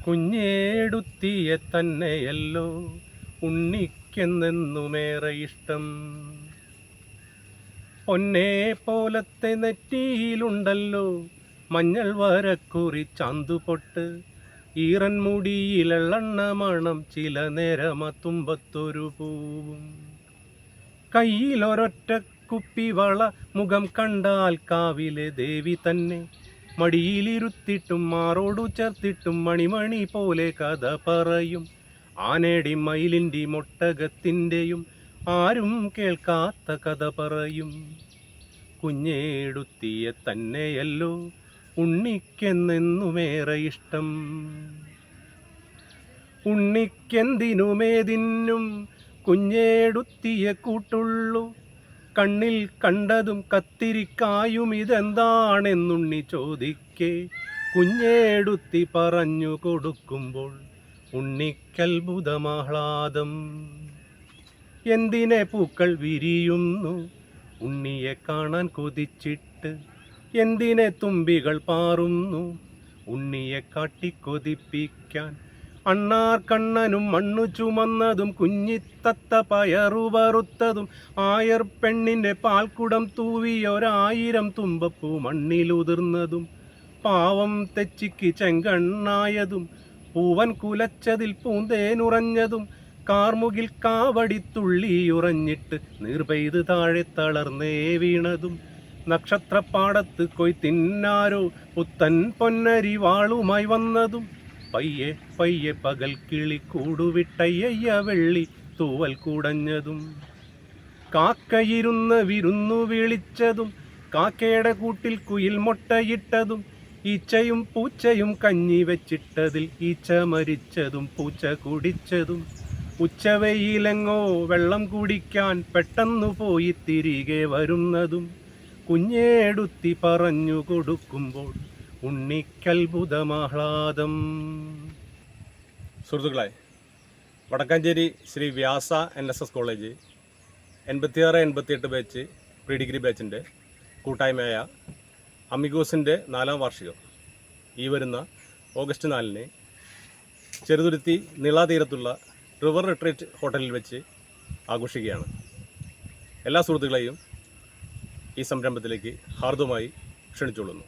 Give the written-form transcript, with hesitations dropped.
കുഞ്ഞേടുത്തിയെ തന്നെയല്ലോ ഉണ്ണിക്കെന്നെന്നുമേറെ ഇഷ്ടം. പൊന്നേ പോലത്തെ നെറ്റിയിലുണ്ടല്ലോ മഞ്ഞൾ വരക്കുറി ചാന്തുപൊട്ട്. ഈറൻ മുടിയിലെള്ളെണ്ണ മണം ചില നേരമ തുമ്പത്തൊരു പൂവും. കയ്യിലൊരൊറ്റ കുപ്പിവള മുഖം കണ്ടാൽ കാവിലെ ദേവി തന്നെ. മടിയിലിരുത്തിട്ടും മാറോടു ചേർത്തിട്ടും മണിമണി പോലെ കഥ പറയും. ആനേടി മയിലിൻ്റെ മൊട്ടകത്തിൻ്റെയും ആരും കേൾക്കാത്ത കഥ പറയും. കുഞ്ഞേടുത്തിയെ തന്നെയല്ലോ ഉണ്ണിക്കെന്നെന്നുമേറെ ഇഷ്ടം. ഉണ്ണിക്കെന്തിനുമേതിനും കുഞ്ഞേടുത്തിയെ കൂട്ടുള്ളൂ. കണ്ണിൽ കണ്ടതും കത്തിരിക്കായും ഇതെന്താണെന്നുണ്ണി ചോദിക്കേ. കുഞ്ഞേടുത്തി പറഞ്ഞു കൊടുക്കുമ്പോൾ ഉണ്ണിക്കത്ഭുതമാഹ്ലാദം. എന്തിനെ പൂക്കൾ വിരിയുന്നു ഉണ്ണിയെ കാണാൻ കൊതിച്ചിട്ട്. എന്തിനെ തുമ്പികൾ പാറുന്നു ഉണ്ണിയെ കാട്ടിക്കൊതിപ്പിക്കാൻ. അണ്ണാർ കണ്ണനും മണ്ണു ചുമന്നതും കുഞ്ഞിത്തത്ത പയറു വറുത്തതും ആയർ പെണ്ണിൻ്റെ പാൽക്കുടം തൂവിയൊരായിരം തുമ്പപ്പൂ മണ്ണിലുതിർന്നതും പാവം തെച്ചിക്ക് ചെങ്കണ്ണായതും പൂവൻ കുലച്ചതിൽ പൂന്തേനുറഞ്ഞതും കാർമുകിൽ കാവടിത്തുള്ളിയുറഞ്ഞിട്ട് നീർപെയ്ത് താഴെ തളർന്നേ വീണതും നക്ഷത്രപ്പാടത്ത് കൊയ്ത്തിന്നാരോ പുത്തൻ പൊന്നരി വാളുമായി വന്നതും പയ്യെ പയ്യെ പകൽ കിളി കൂടുവിട്ടയ്യ വെള്ളി തൂവൽ കുടഞ്ഞതും കാക്കയിരുന്ന് വിരുന്നു വിളിച്ചതും കാക്കയുടെ കൂട്ടിൽ കുയിൽ മുട്ടയിട്ടതും ഈച്ചയും പൂച്ചയും കഞ്ഞി വെച്ചിട്ടതിൽ ഈച്ച മരിച്ചതും പൂച്ച കുടിച്ചതും ഉച്ചവെയിലെങ്ങോ വെള്ളം കുടിക്കാൻ പെട്ടെന്നു പോയി തിരികെ വരുന്നതും കുഞ്ഞേടുത്തി പറഞ്ഞു കൊടുക്കുമ്പോൾ ഉണ്ണിക്കത്ഭുതമാഹ്ലാദം. സുഹൃത്തുക്കളെ, Vadakkanchery Shri Vyasa NSS college 86-88 batch pre degree ബാച്ചിൻ്റെ കൂട്ടായ്മയായ അമിഗോസിൻ്റെ 4ാം വാർഷികം ഈ വരുന്ന ഓഗസ്റ്റ് 4-ന് ചെറുതുരുത്തി നീളാതീരത്തുള്ള റിവർ റിട്രീറ്റ് ഹോട്ടലിൽ വെച്ച് ആഘോഷിക്കുകയാണ്. എല്ലാ സുഹൃത്തുക്കളെയും ഈ സംരംഭത്തിലേക്ക് ഹാർദവമായി ക്ഷണിച്ചുകൊള്ളുന്നു.